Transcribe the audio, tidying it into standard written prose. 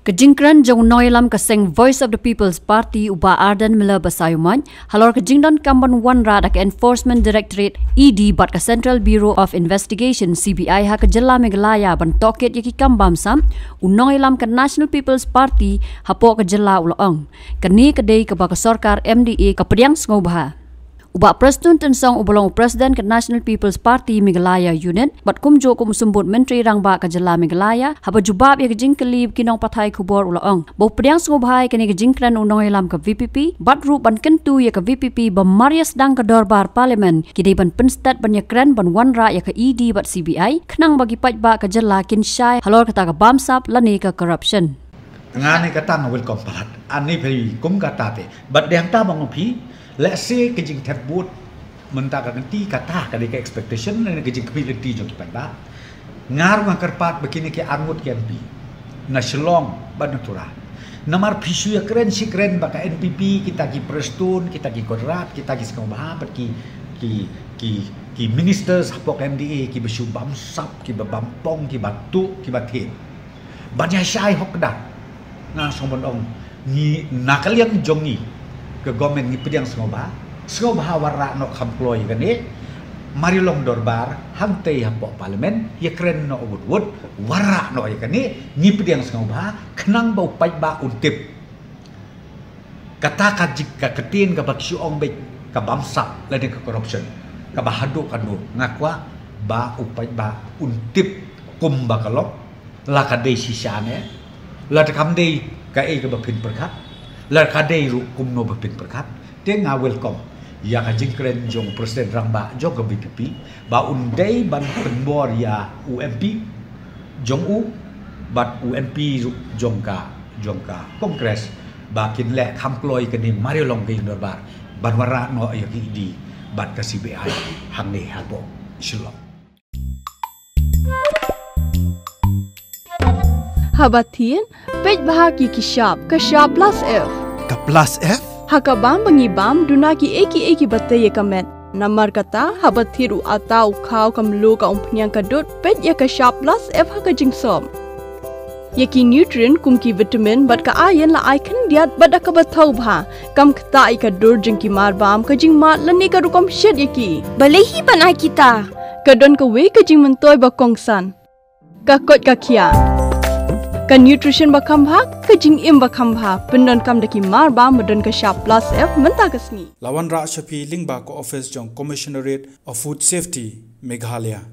Kejingkran jong noilam kaseng Voice of the People's Party uba ardan mila basayuman halor kejingdon kamban Wanrah dak Enforcement Directorate ED bat ka Central Bureau of Investigation CBI ha ke jela Meghalaya ban toket yaki kambam sam unoilam ke National People's Party hapo ke jela uloong kani kedai ke baka sarkar MDA ke pediang sngobha uba Prestone tensong ubolong Presiden ke National People's Party Meghalaya Unit bat kumjo kum sumbut Menteri Rangba ke jela Meghalaya haba jubab ya kejing kelib kinong pathai kubor uloong bo pediang sngobhai kani kejingkran unoilam ke VPP bat ru ban kentu ya ke VPP bamaria Sdang ke Dorbar Parlimen kini ban Pynsted ban yakran ban Wanrah ya ke ED bat CBI kenang bagi pajba ke jela kin syai halor kata ke bamsap lani ke corruption ngani kata ngawil kompalat ani peri kum kata te bat dang ta bang pi let's say kejing terbut mentah ganti kata kali ke expectation dan kejing ability jong kipai ba ngaruh kerpat begini ke angut ke MP na Shillong banatura namar pisu ya keren si keren baka NPP kita ki Prestone kita ki Kodrat kita ki sekolah ki ministers hapok MDA ki besu bamsap ki bampong ki batu ki batin banyak syai hokda ngang sombon ong ni nakalian jongi ke government ni pediang sngobha Wanrah no employ gani mari long Dorbar hangtei hapo parlimen ye kren no wood Wanrah no ye gani ni pediang sngobha kenang bau pajba untip kata kajik ka ketin ka baksu ong be ka bamsak lade ka corruption ka bahadu kadu ngakwa ba upai ba untip kum bakalok la ka dei sisane la ta kam dei ka e ka bapin perkat la kadai ru kumno bapin perkat tenga welcome ya ka jingkren jong Presiden Rangba jong ke VPP ba undai ban penbor ya UMP jong u bat UMP jong ka kongres ba kin le khamploi ke ni mari long ke Dorbar ban Wanrah no ya ki di bat ka CBI hang ni hapo Shillong Habatin, pej bahagi kishap plus F. Ka plus F? Hakabam bangibam dunaki eki batai kamet. Namar kata habathiru atau kau kamlu ka umpnyang kadut pej ya kishap plus F haka jingsom. Yaki nutrient kumki vitamin bat ka ayan la icon diat bat ka bathau bha kam kta ikadur jingki marbam ka jingmat lani ka rukom shed yaki. Balehi banai kita. Kadon ka we ka jing mentoy ba kongsan. Ka kot ka kia. Ka nutrition bakam bhag ka jing im bakam bha pendon kam daki mar ba modon ka sharp plus F menta kasni Wanrah shapi lingba ko office jong commissionerate of food safety Meghalaya